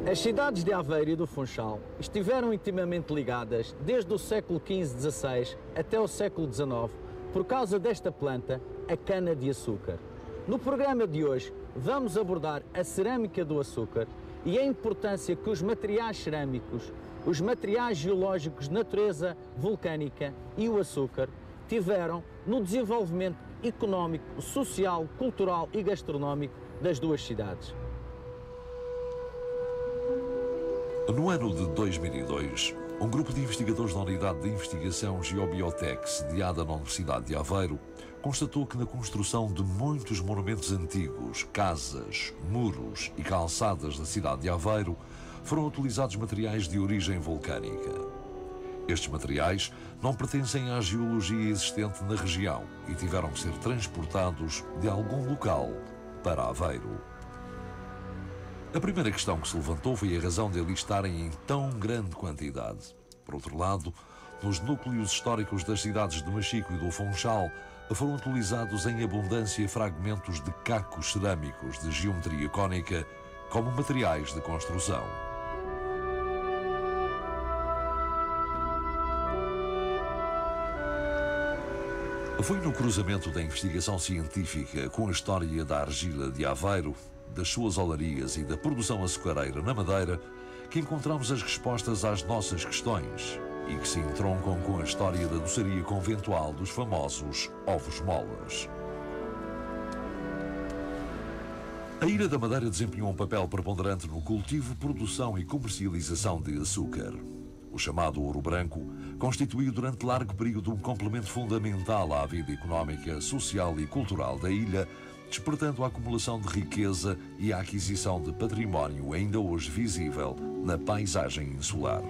As cidades de Aveiro e do Funchal estiveram intimamente ligadas desde o século XV-XVI até o século XIX por causa desta planta, a cana-de-açúcar. No programa de hoje vamos abordar a cerâmica do açúcar e a importância que os materiais cerâmicos, os materiais geológicos de natureza vulcânica e o açúcar tiveram no desenvolvimento económico, social, cultural e gastronómico das duas cidades. No ano de 2002, um grupo de investigadores da Unidade de Investigação Geobiotec, sediada na Universidade de Aveiro, constatou que na construção de muitos monumentos antigos, casas, muros e calçadas da cidade de Aveiro, foram utilizados materiais de origem vulcânica. Estes materiais não pertencem à geologia existente na região e tiveram que ser transportados de algum local para Aveiro. A primeira questão que se levantou foi a razão de ali estarem em tão grande quantidade. Por outro lado, nos núcleos históricos das cidades de Machico e do Funchal, foram utilizados em abundância fragmentos de cacos cerâmicos de geometria cônica como materiais de construção. Foi no cruzamento da investigação científica com a história da argila de Aveiro, das suas olarias e da produção açucareira na Madeira que encontramos as respostas às nossas questões e que se entroncam com a história da doçaria conventual dos famosos ovos molas. A Ilha da Madeira desempenhou um papel preponderante no cultivo, produção e comercialização de açúcar. O chamado ouro branco constituiu durante largo período um complemento fundamental à vida económica, social e cultural da ilha, despertando a acumulação de riqueza e a aquisição de património ainda hoje visível na paisagem insular.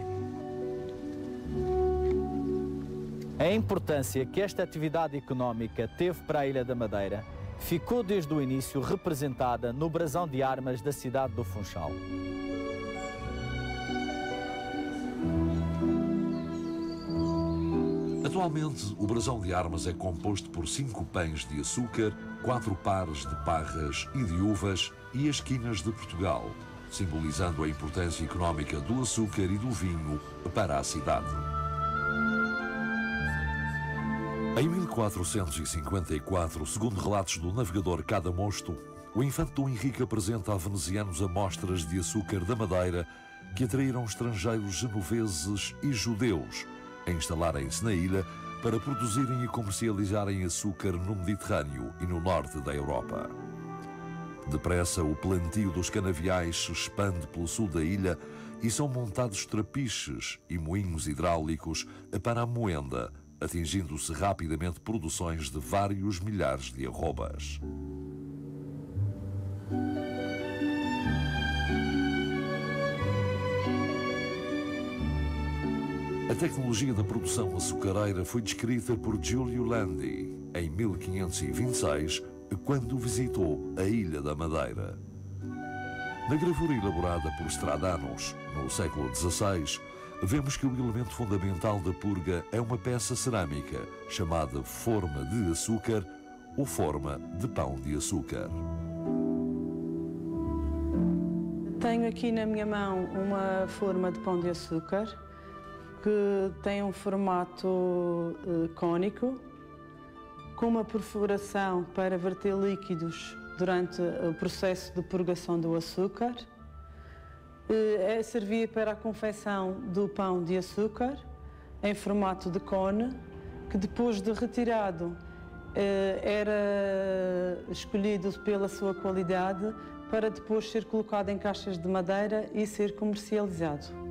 A importância que esta atividade económica teve para a Ilha da Madeira ficou desde o início representada no brasão de armas da cidade do Funchal. Atualmente, o brasão de armas é composto por 5 pães de açúcar, 4 pares de parras e de uvas e as quinas de Portugal, simbolizando a importância económica do açúcar e do vinho para a cidade. Em 1454, segundo relatos do navegador Cadamosto, o infante Dom Henrique apresenta a venezianos amostras de açúcar da Madeira que atraíram estrangeiros genoveses e judeus a instalarem-se na ilha para produzirem e comercializarem açúcar no Mediterrâneo e no norte da Europa. Depressa, o plantio dos canaviais se expande pelo sul da ilha e são montados trapiches e moinhos hidráulicos para a moenda, atingindo-se rapidamente produções de vários milhares de arrobas. A tecnologia da produção açucareira foi descrita por Giulio Landi em 1526, quando visitou a Ilha da Madeira. Na gravura elaborada por Stradanos, no século XVI, vemos que o elemento fundamental da purga é uma peça cerâmica chamada forma de açúcar ou forma de pão de açúcar. Tenho aqui na minha mão uma forma de pão de açúcar que tem um formato cônico, com uma perfuração para verter líquidos durante o processo de purgação do açúcar. É servir para a confecção do pão de açúcar em formato de cone, que depois de retirado era escolhido pela sua qualidade para depois ser colocado em caixas de madeira e ser comercializado.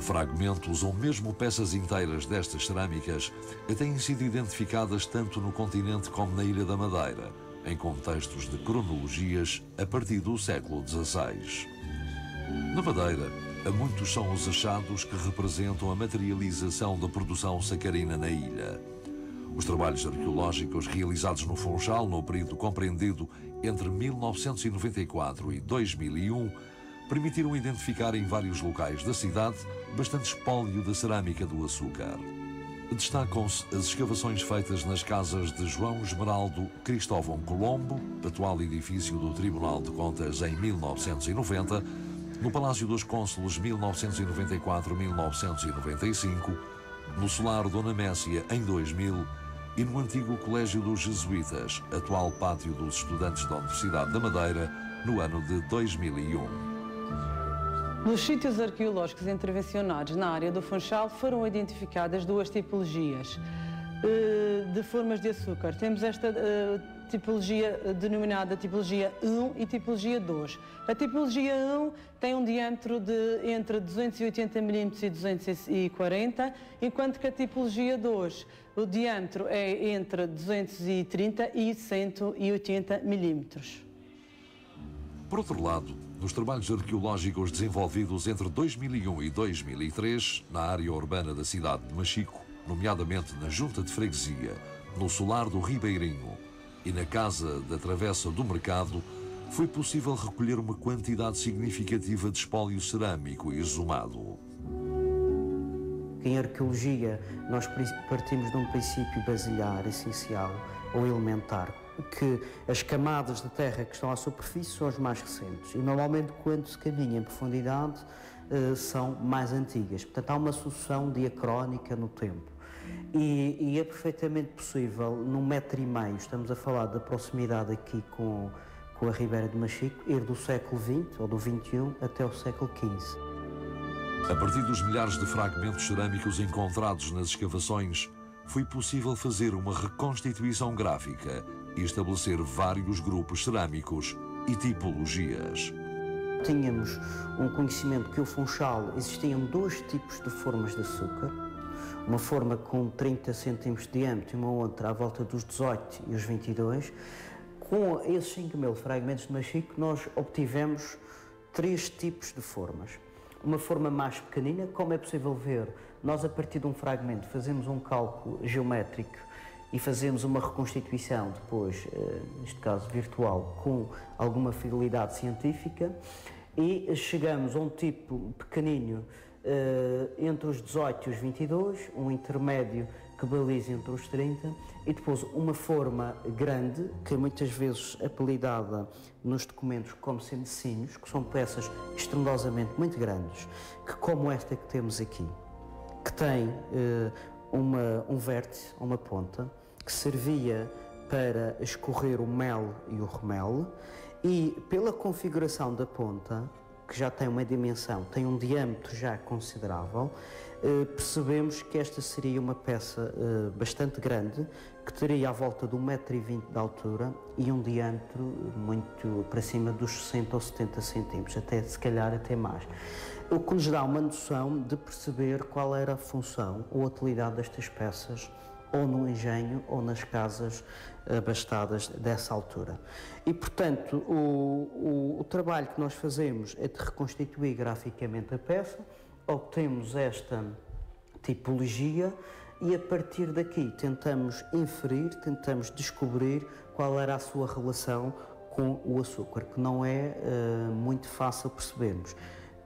Fragmentos ou mesmo peças inteiras destas cerâmicas têm sido identificadas tanto no continente como na Ilha da Madeira, em contextos de cronologias a partir do século XVI. Na Madeira, muitos são os achados que representam a materialização da produção sacarina na ilha. Os trabalhos arqueológicos realizados no Funchal, no período compreendido entre 1994 e 2001, permitiram identificar em vários locais da cidade bastante espólio da cerâmica do açúcar. Destacam-se as escavações feitas nas casas de João Esmeraldo Cristóvão Colombo, atual edifício do Tribunal de Contas em 1990, no Palácio dos Cônsules 1994-1995, no Solar Dona Messia em 2000 e no antigo Colégio dos Jesuítas, atual Pátio dos Estudantes da Universidade da Madeira, no ano de 2001. Nos sítios arqueológicos intervencionados na área do Funchal foram identificadas duas tipologias de formas de açúcar. Temos esta tipologia denominada tipologia 1 e tipologia 2. A tipologia 1 tem um diâmetro de entre 280 mm e 240, enquanto que a tipologia 2, o diâmetro é entre 230 e 180 mm. Por outro lado, nos trabalhos arqueológicos desenvolvidos entre 2001 e 2003, na área urbana da cidade de Machico, nomeadamente na Junta de Freguesia, no Solar do Ribeirinho e na Casa da Travessa do Mercado, foi possível recolher uma quantidade significativa de espólio cerâmico exumado. Em arqueologia, nós partimos de um princípio basilar, essencial ou elementar, que as camadas de terra que estão à superfície são as mais recentes e normalmente quando se caminha em profundidade são mais antigas. Portanto, há uma sucessão diacrónica no tempo e é perfeitamente possível, num 1,5 m, estamos a falar da proximidade aqui com a Ribeira de Machico, ir do século XX ou do XXI até o século XV. A partir dos milhares de fragmentos cerâmicos encontrados nas escavações, foi possível fazer uma reconstituição gráfica e estabelecer vários grupos cerâmicos e tipologias. Tínhamos um conhecimento que o Funchal existiam dois tipos de formas de açúcar, uma forma com 30 cm de diâmetro e uma outra à volta dos 18 e os 22. Com esses 5.000 fragmentos de Machico, nós obtivemos três tipos de formas. Uma forma mais pequenina, como é possível ver, nós a partir de um fragmento fazemos um cálculo geométrico e fazemos uma reconstituição depois, neste caso virtual, com alguma fidelidade científica e chegamos a um tipo pequenino entre os 18 e os 22, um intermédio que baliza entre os 30 e depois uma forma grande, que é muitas vezes apelidada nos documentos como sendo sínios, que são peças estrondosamente muito grandes, que como esta que temos aqui, que tem um vértice, uma ponta, que servia para escorrer o mel e o remel e pela configuração da ponta, que já tem uma dimensão, tem um diâmetro já considerável, percebemos que esta seria uma peça bastante grande, que teria à volta de 1,20 m de altura e um diâmetro muito para cima dos 60 ou 70 centímetros, até se calhar até mais. O que nos dá uma noção de perceber qual era a função ou a utilidade destas peças, ou no engenho ou nas casas abastadas dessa altura. E, portanto, o trabalho que nós fazemos é de reconstituir graficamente a peça, obtemos esta tipologia e, a partir daqui, tentamos inferir, tentamos descobrir qual era a sua relação com o açúcar, que não é muito fácil percebermos.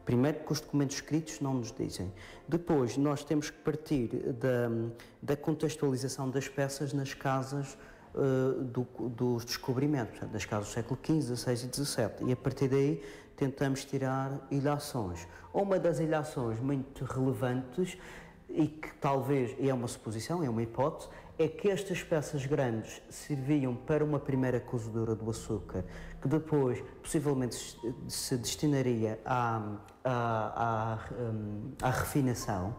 Primeiro, porque os documentos escritos não nos dizem. Depois, nós temos que partir da contextualização das peças nas casas dos descobrimentos, portanto, das casas do século XV, XVI e XVII. E a partir daí tentamos tirar ilhações. Uma das ilhações muito relevantes e que talvez, é uma suposição, é uma hipótese, é que estas peças grandes serviam para uma primeira cozedura do açúcar, que depois possivelmente se destinaria à refinação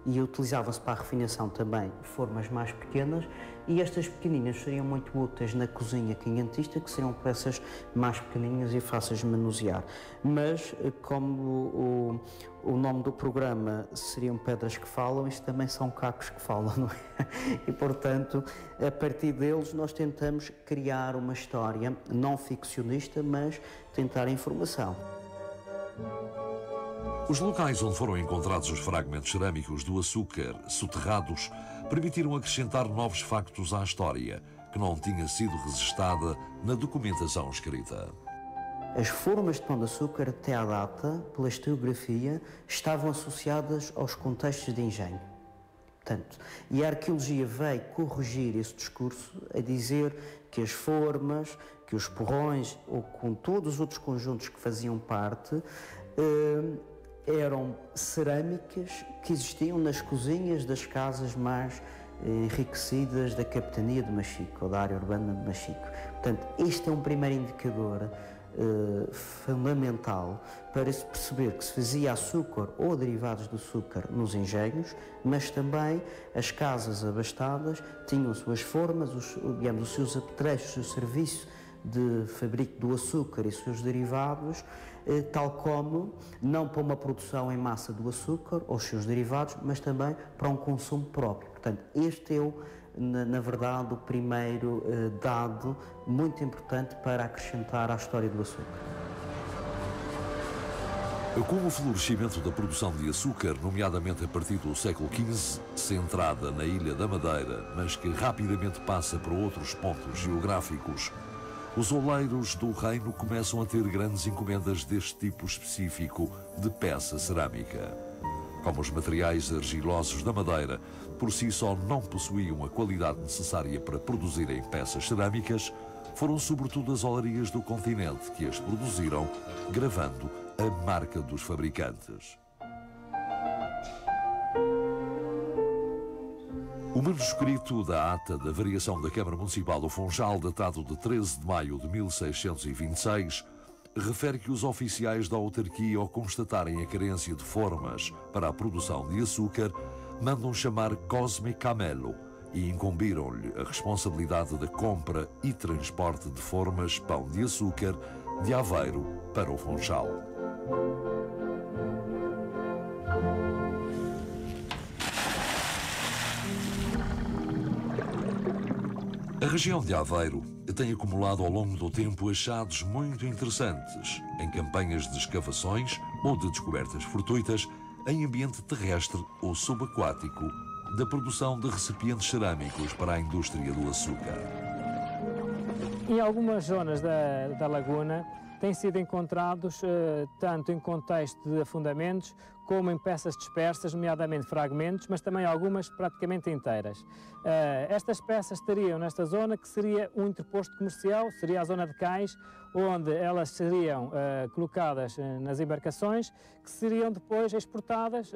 e utilizavam-se para a refinação também formas mais pequenas, e estas pequeninas seriam muito úteis na cozinha quinhentista, que seriam peças mais pequeninas e fáceis de manusear. Mas, como o nome do programa seriam pedras que falam, isto também são cacos que falam, não é? E, portanto, a partir deles nós tentamos criar uma história não ficcionista, mas tentar a informação. Os locais onde foram encontrados os fragmentos cerâmicos do açúcar soterrados permitiram acrescentar novos factos à história, que não tinha sido registada na documentação escrita. As formas de pão de açúcar, até à data, pela historiografia, estavam associadas aos contextos de engenho. Portanto, e a arqueologia veio corrigir esse discurso a dizer que as formas, que os porrões, ou com todos os outros conjuntos que faziam parte, eram cerâmicas que existiam nas cozinhas das casas mais enriquecidas da capitania de Machico, ou da área urbana de Machico. Portanto, este é um primeiro indicador fundamental para se perceber que se fazia açúcar ou derivados do açúcar nos engenhos, mas também as casas abastadas tinham suas formas, os seus apetrechos, o seu serviço de fabrico do açúcar e seus derivados, tal como não para uma produção em massa do açúcar ou os seus derivados, mas também para um consumo próprio. Portanto, este é na verdade, o primeiro dado muito importante para acrescentar à história do açúcar. Com o florescimento da produção de açúcar, nomeadamente a partir do século XV, centrada na Ilha da Madeira, mas que rapidamente passa para outros pontos geográficos, os oleiros do reino começam a ter grandes encomendas deste tipo específico de peça cerâmica. Como os materiais argilosos da Madeira por si só não possuíam a qualidade necessária para produzirem peças cerâmicas, foram sobretudo as olarias do continente que as produziram, gravando a marca dos fabricantes. O manuscrito da ata da variação da Câmara Municipal do Funchal, datado de 13 de maio de 1626, refere que os oficiais da autarquia, ao constatarem a carência de formas para a produção de açúcar, mandam chamar Cosme Camelo e incumbiram-lhe a responsabilidade da compra e transporte de formas pão de açúcar de Aveiro para o Funchal. A região de Aveiro tem acumulado ao longo do tempo achados muito interessantes em campanhas de escavações ou de descobertas fortuitas em ambiente terrestre ou subaquático da produção de recipientes cerâmicos para a indústria do açúcar. Em algumas zonas da laguna têm sido encontrados, tanto em contexto de afundamentos, como em peças dispersas, nomeadamente fragmentos, mas também algumas praticamente inteiras. Estas peças estariam nesta zona, que seria um interposto comercial, seria a zona de cais, onde elas seriam colocadas nas embarcações, que seriam depois exportadas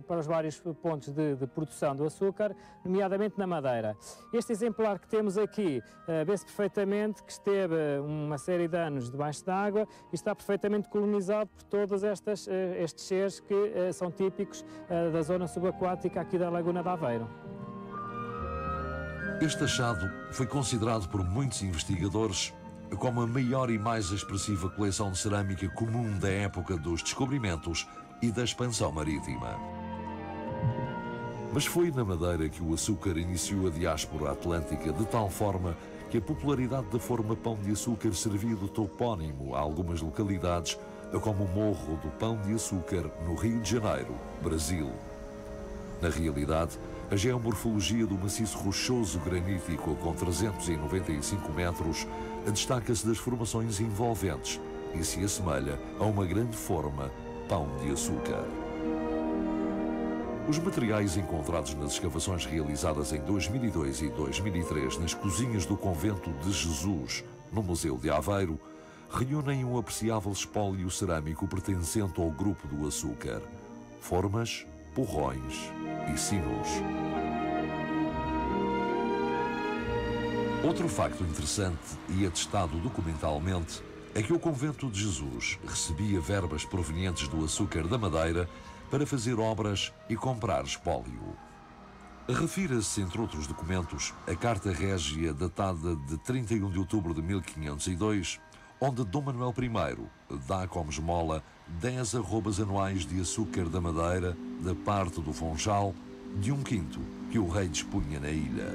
para os vários pontos de produção do açúcar, nomeadamente na Madeira. Este exemplar que temos aqui vê-se perfeitamente que esteve uma série de anos debaixo d'água e está perfeitamente colonizado por todos estes seres que são típicos da zona subaquática aqui da Laguna de Aveiro. Este achado foi considerado por muitos investigadores como a maior e mais expressiva coleção de cerâmica comum da época dos descobrimentos e da expansão marítima. Mas foi na Madeira que o açúcar iniciou a diáspora atlântica de tal forma que a popularidade da forma pão de açúcar servia de topónimo a algumas localidades, como o Morro do Pão de Açúcar, no Rio de Janeiro, Brasil. Na realidade, a geomorfologia do maciço rochoso granítico com 395 metros destaca-se das formações envolventes e se assemelha a uma grande forma pão de açúcar. Os materiais encontrados nas escavações realizadas em 2002 e 2003 nas cozinhas do Convento de Jesus, no Museu de Aveiro, reúnem um apreciável espólio cerâmico pertencente ao grupo do açúcar: formas, porrões e sinos. Outro facto interessante e atestado documentalmente é que o Convento de Jesus recebia verbas provenientes do açúcar da Madeira para fazer obras e comprar espólio. Refira-se, entre outros documentos, a Carta Régia datada de 31 de outubro de 1502, onde Dom Manuel I dá como esmola 10 arrobas anuais de açúcar da Madeira, da parte do Funchal, de 1/5 que o rei dispunha na ilha.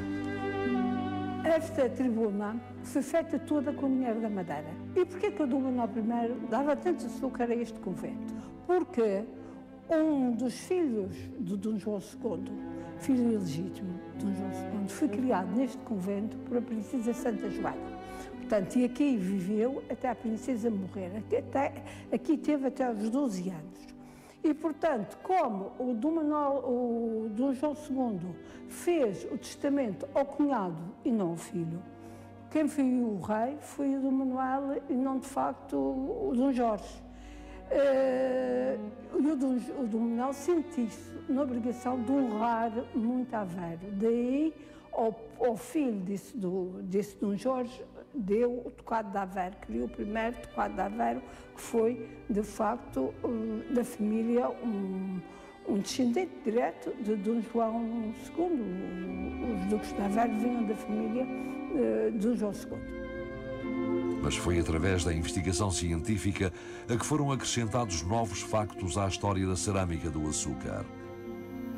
Esta tribuna foi feita toda com dinheiro da Madeira. E porquê que o Dom Manuel I dava tanto açúcar a este convento? Porque um dos filhos de Dom João II, filho ilegítimo de Dom João II, foi criado neste convento por a princesa Santa Joana. Portanto, e aqui viveu até a princesa morrer. Aqui teve até aos 12 anos. E, portanto, como o Dom João II fez o testamento ao cunhado e não ao filho, quem foi o rei foi o Dom Manuel e não, de facto, o Dom Jorge. O Dom Manuel sentiu-se na obrigação de honrar muito Aveiro. Daí, ao filho desse Dom Jorge, deu o tocado de Aveiro, criou o primeiro tocado de Aveiro, que foi, de facto, da família, um descendente direto de Dom João II. Os duques de Aveiro vinham da família de Dom João II. Mas foi através da investigação científica a que foram acrescentados novos factos à história da cerâmica do açúcar.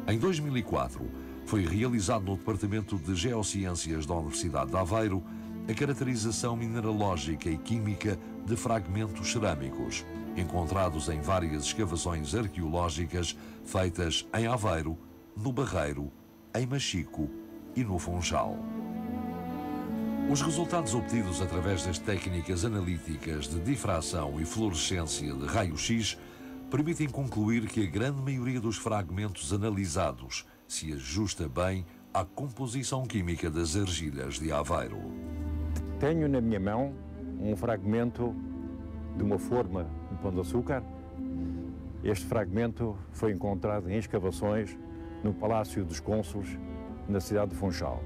Em 2004, foi realizado no Departamento de Geociências da Universidade de Aveiro a caracterização mineralógica e química de fragmentos cerâmicos, encontrados em várias escavações arqueológicas feitas em Aveiro, no Barreiro, em Machico e no Funchal. Os resultados obtidos através das técnicas analíticas de difração e fluorescência de raio-x permitem concluir que a grande maioria dos fragmentos analisados se ajusta bem à composição química das argilhas de Aveiro. Tenho na minha mão um fragmento de uma forma de pão de açúcar. Este fragmento foi encontrado em escavações no Palácio dos Cônsules, na cidade de Funchal.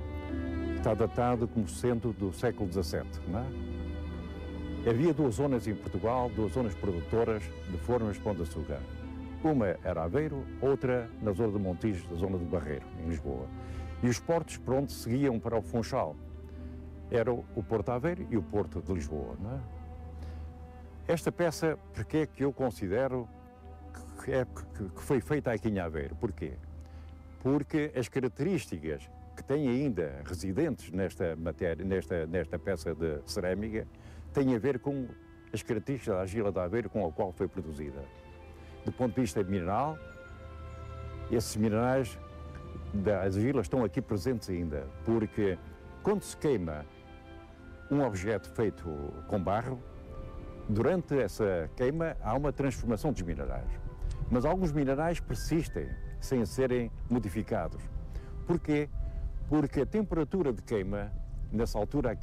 Está datado como sendo do século XVII. Não é? Havia duas zonas em Portugal, duas zonas produtoras de formas de pão de açúcar. Uma era Aveiro, outra na zona de Montijo, na zona do Barreiro, em Lisboa. E os portos por onde seguiam para o Funchal eram o Porto de Aveiro e o Porto de Lisboa. Não é? Esta peça, porque é que eu considero que foi feita aqui em Aveiro? Porquê? Porque as características que têm ainda residentes nesta matéria, nesta peça de cerâmica, têm a ver com as características da argila de Aveiro com a qual foi produzida. Do ponto de vista mineral, esses minerais da argila estão aqui presentes ainda, porque quando se queima um objeto feito com barro, durante essa queima há uma transformação dos minerais. Mas alguns minerais persistem sem serem modificados. Porquê? Porque a temperatura de queima, nessa altura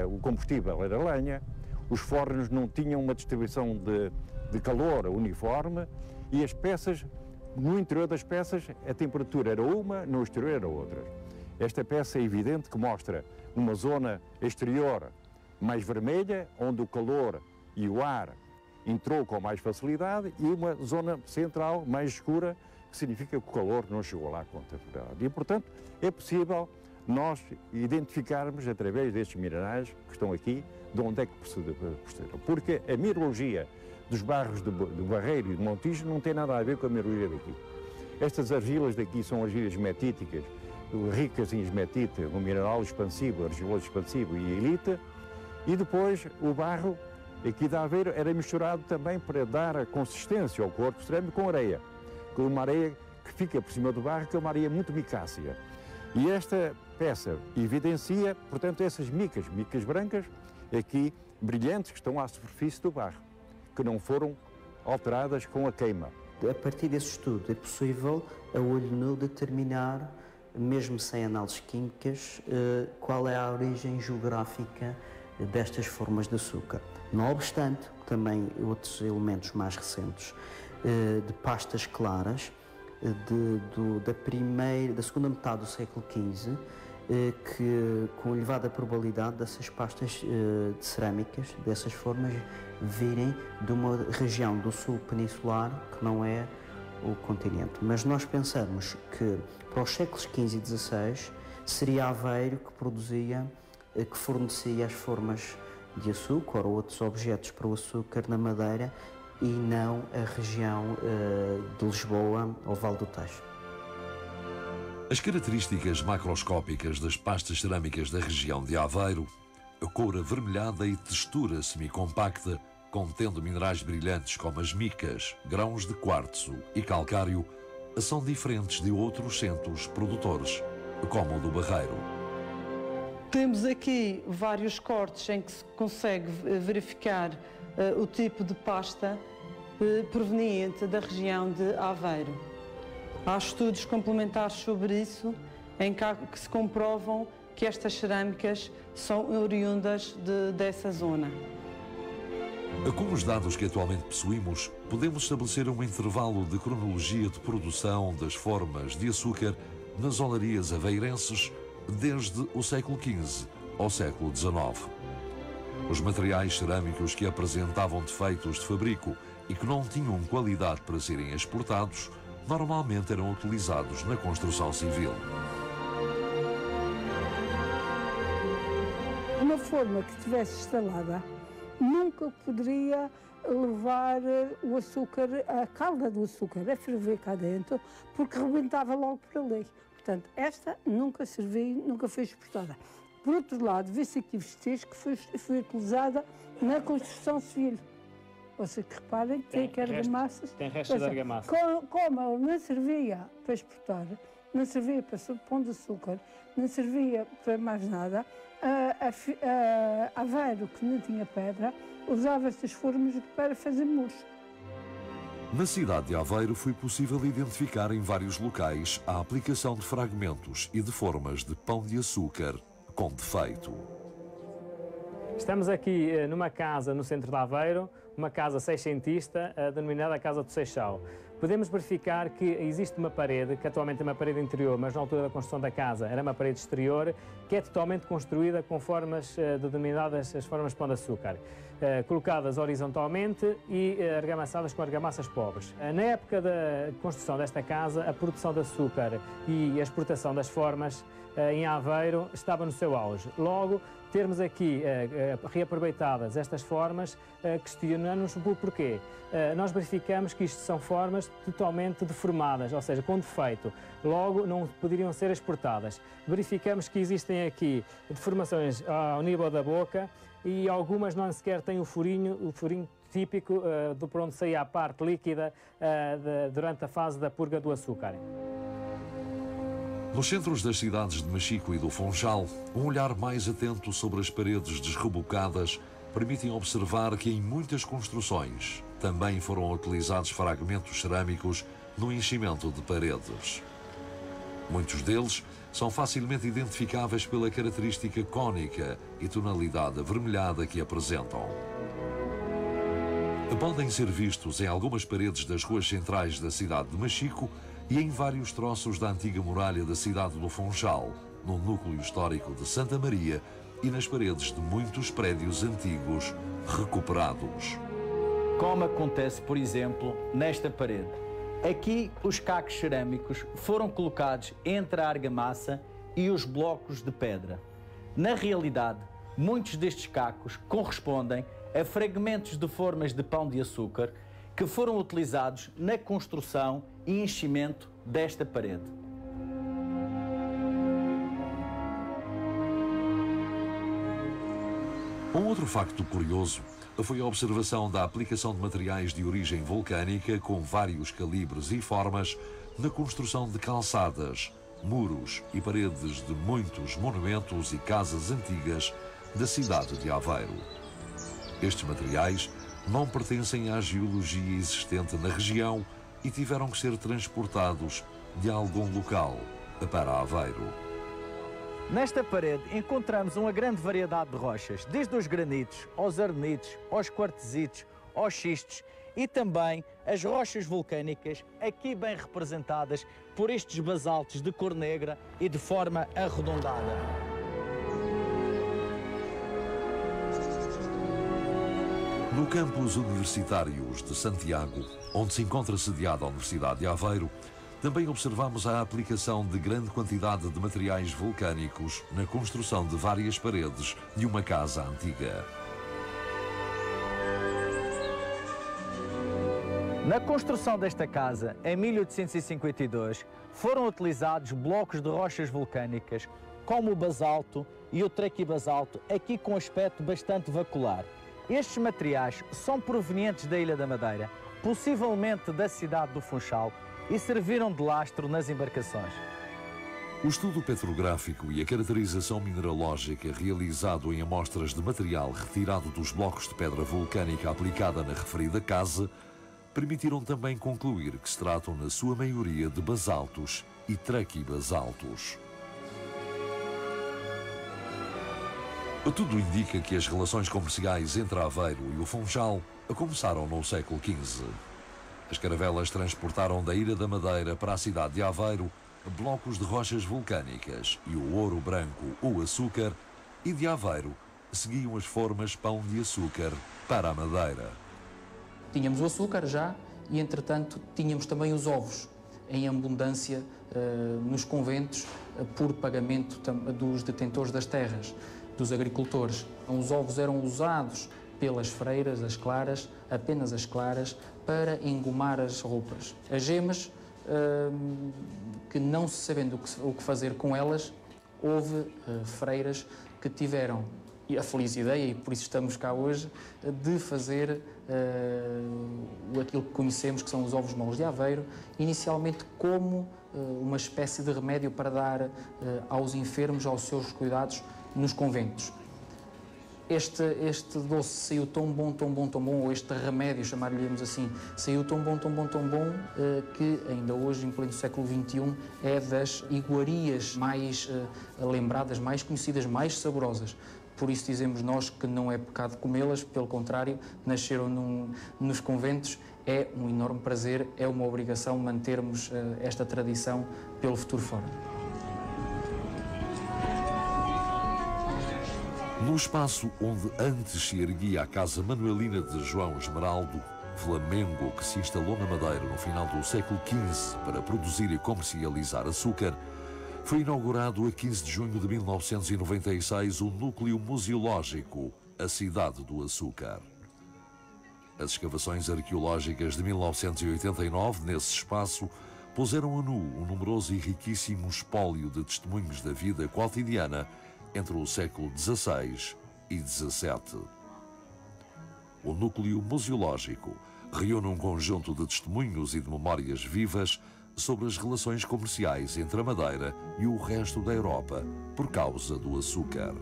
o combustível era lenha, os fornos não tinham uma distribuição de calor uniforme e as peças, no interior das peças, a temperatura era uma, no exterior era outra. Esta peça é evidente que mostra uma zona exterior mais vermelha, onde o calor e o ar entrou com mais facilidade, e uma zona central mais escura, que significa que o calor não chegou lá com facilidade. E, portanto, é possível nós identificarmos, através destes minerais que estão aqui, de onde é que procederam. Porque a mineralogia dos barros do Barreiro e de Montijo não tem nada a ver com a mineralogia daqui. Estas argilas daqui são argilas metíticas, ricas em esmetite, um mineral expansivo, argiloso expansivo e elite, e depois o barro aqui de Aveiro era misturado também para dar a consistência ao corpo cerâmico com areia, com uma areia que fica por cima do barro, que é uma areia muito micácea. E esta peça evidencia, portanto, essas micas brancas, aqui brilhantes, que estão à superfície do barro, que não foram alteradas com a queima. A partir desse estudo é possível, a olho nu, determinar, mesmo sem análises químicas, qual é a origem geográfica destas formas de açúcar. Não obstante, também outros elementos mais recentes, de pastas claras, da segunda metade do século XV, que com elevada probabilidade dessas pastas de cerâmicas, dessas formas, virem de uma região do sul peninsular que não é o continente. Mas nós pensamos que para os séculos XV e XVI seria Aveiro que fornecia as formas de açúcar ou outros objetos para o açúcar na Madeira, e não a região de Lisboa ou Vale do Tejo. As características macroscópicas das pastas cerâmicas da região de Aveiro, a cor avermelhada e textura semicompacta, contendo minerais brilhantes como as micas, grãos de quartzo e calcário, são diferentes de outros centros produtores, como o do Barreiro. Temos aqui vários cortes em que se consegue verificar o tipo de pasta proveniente da região de Aveiro. Há estudos complementares sobre isso, em que se comprovam que estas cerâmicas são oriundas dessa zona. Com os dados que atualmente possuímos, podemos estabelecer um intervalo de cronologia de produção das formas de açúcar nas olarias aveirenses desde o século XV ao século XIX. Os materiais cerâmicos que apresentavam defeitos de fabrico e que não tinham qualidade para serem exportados, normalmente eram utilizados na construção civil. Uma forma que estivesse instalada nunca poderia levar o açúcar, a calda do açúcar, a ferver cá dentro, porque rebentava logo por ali. Portanto, esta nunca serviu, nunca foi exportada. Por outro lado, vê-se aqui vestígios que foi utilizada na construção civil. Vocês que reparem que tem argamassas. Tem restos de argamassa. Como ela não servia para exportar, não servia para pão de açúcar, não servia para mais nada, Aveiro, que não tinha pedra, usava estas formas para fazer muros. Na cidade de Aveiro foi possível identificar em vários locais a aplicação de fragmentos e de formas de pão de açúcar com defeito. Estamos aqui numa casa no centro de Aveiro, uma casa seiscentista, denominada Casa do Seixal. Podemos verificar que existe uma parede, que atualmente é uma parede interior, mas na altura da construção da casa era uma parede exterior, que é totalmente construída com formas denominadas as formas de pão de açúcar, colocadas horizontalmente e argamassadas com argamassas pobres. Na época da construção desta casa, a produção de açúcar e a exportação das formas em Aveiro estava no seu auge. Logo, termos aqui reaproveitadas estas formas, questionamos o porquê. Nós verificamos que isto são formas totalmente deformadas, ou seja, com defeito. Logo, não poderiam ser exportadas. Verificamos que existem aqui deformações ao nível da boca e algumas não sequer têm o furinho típico por onde saía a parte líquida durante a fase da purga do açúcar. Nos centros das cidades de Machico e do Funchal, um olhar mais atento sobre as paredes desrebocadas permitem observar que em muitas construções também foram utilizados fragmentos cerâmicos no enchimento de paredes. Muitos deles são facilmente identificáveis pela característica cônica e tonalidade avermelhada que apresentam. Podem ser vistos em algumas paredes das ruas centrais da cidade de Machico e em vários troços da antiga muralha da cidade do Funchal, no núcleo histórico de Santa Maria e nas paredes de muitos prédios antigos recuperados. Como acontece, por exemplo, nesta parede. Aqui, os cacos cerâmicos foram colocados entre a argamassa e os blocos de pedra. Na realidade, muitos destes cacos correspondem a fragmentos de formas de pão de açúcar que foram utilizados na construção e enchimento desta parede. Um outro facto curioso foi a observação da aplicação de materiais de origem volcânica com vários calibres e formas na construção de calçadas, muros e paredes de muitos monumentos e casas antigas da cidade de Aveiro. Estes materiais não pertencem à geologia existente na região e tiveram que ser transportados de algum local para Aveiro. Nesta parede encontramos uma grande variedade de rochas, desde os granitos, aos ardenites, aos quartzitos, aos xistos e também as rochas vulcânicas, aqui bem representadas por estes basaltos de cor negra e de forma arredondada. No campus universitários de Santiago, onde se encontra sediada a Universidade de Aveiro, também observamos a aplicação de grande quantidade de materiais vulcânicos na construção de várias paredes de uma casa antiga. Na construção desta casa, em 1852, foram utilizados blocos de rochas vulcânicas, como o basalto e o traquibasalto, aqui com aspecto bastante vacular. Estes materiais são provenientes da Ilha da Madeira, possivelmente da cidade do Funchal, e serviram de lastro nas embarcações. O estudo petrográfico e a caracterização mineralógica realizado em amostras de material retirado dos blocos de pedra vulcânica aplicada na referida casa permitiram também concluir que se tratam, na sua maioria, de basaltos e traquibasaltos. Tudo indica que as relações comerciais entre Aveiro e o Funchal começaram no século XV. As caravelas transportaram da Ilha da Madeira para a cidade de Aveiro blocos de rochas vulcânicas e o ouro branco ou açúcar, e de Aveiro seguiam as formas pão de açúcar para a Madeira. Tínhamos o açúcar já e, entretanto, tínhamos também os ovos em abundância nos conventos por pagamento dos detentores das terras, dos agricultores. Os ovos eram usados pelas freiras, as claras, apenas as claras, para engomar as roupas. As gemas, que não se sabendo o que fazer com elas, houve freiras que tiveram a feliz ideia, e por isso estamos cá hoje, de fazer aquilo que conhecemos, que são os ovos moles de Aveiro, inicialmente como uma espécie de remédio para dar aos enfermos, aos seus cuidados nos conventos. Este doce saiu tão bom, ou este remédio, chamar-lhe-íamos assim, saiu tão bom, que ainda hoje, em pleno século XXI, é das iguarias mais lembradas, mais conhecidas, mais saborosas. Por isso dizemos nós que não é pecado comê-las, pelo contrário, nasceram nos conventos, é um enorme prazer, é uma obrigação mantermos esta tradição pelo futuro fora. No espaço onde antes se erguia a Casa Manuelina de João Esmeraldo, Flamengo, que se instalou na Madeira no final do século XV para produzir e comercializar açúcar, foi inaugurado a 15 de junho de 1996 o núcleo museológico, a Cidade do Açúcar. As escavações arqueológicas de 1989, nesse espaço, puseram a nu um numeroso e riquíssimo espólio de testemunhos da vida cotidiana entre o século XVI e XVII. O núcleo museológico reúne um conjunto de testemunhos e de memórias vivas sobre as relações comerciais entre a Madeira e o resto da Europa por causa do açúcar.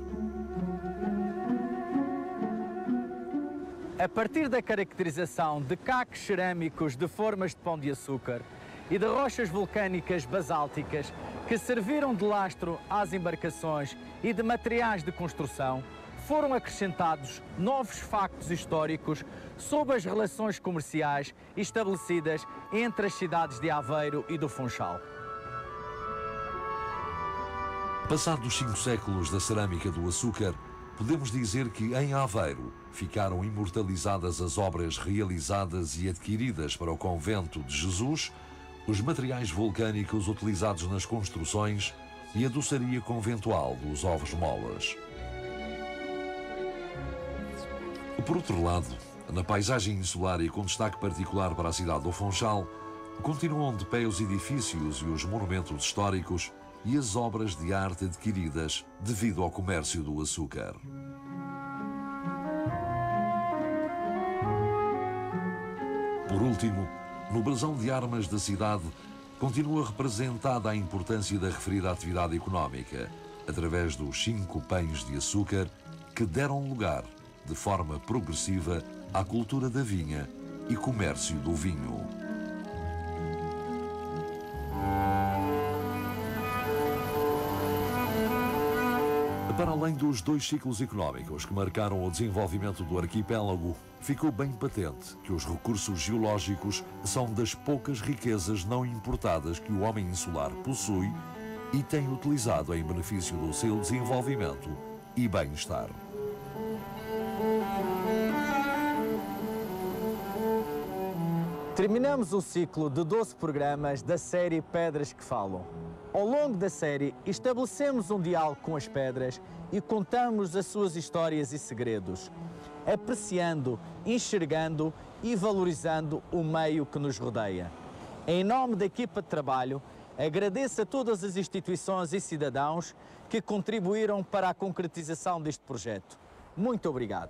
A partir da caracterização de cacos cerâmicos de formas de pão de açúcar e de rochas vulcânicas basálticas que serviram de lastro às embarcações e de materiais de construção, foram acrescentados novos factos históricos sobre as relações comerciais estabelecidas entre as cidades de Aveiro e do Funchal. Passados 5 séculos da cerâmica do açúcar, podemos dizer que em Aveiro ficaram imortalizadas as obras realizadas e adquiridas para o convento de Jesus, os materiais vulcânicos utilizados nas construções e a doçaria conventual dos ovos moles. Por outro lado, na paisagem insular e com destaque particular para a cidade do Funchal, continuam de pé os edifícios e os monumentos históricos e as obras de arte adquiridas devido ao comércio do açúcar. Por último, no brasão de armas da cidade, continua representada a importância da referida atividade económica, através dos 5 pães de açúcar que deram lugar, de forma progressiva, à cultura da vinha e comércio do vinho. Para além dos 2 ciclos económicos que marcaram o desenvolvimento do arquipélago, ficou bem patente que os recursos geológicos são das poucas riquezas não importadas que o homem insular possui e tem utilizado em benefício do seu desenvolvimento e bem-estar. Terminamos o ciclo de 12 programas da série Pedras que Falam. Ao longo da série, estabelecemos um diálogo com as pedras e contamos as suas histórias e segredos, apreciando, enxergando e valorizando o meio que nos rodeia. Em nome da equipa de trabalho, agradeço a todas as instituições e cidadãos que contribuíram para a concretização deste projeto. Muito obrigado.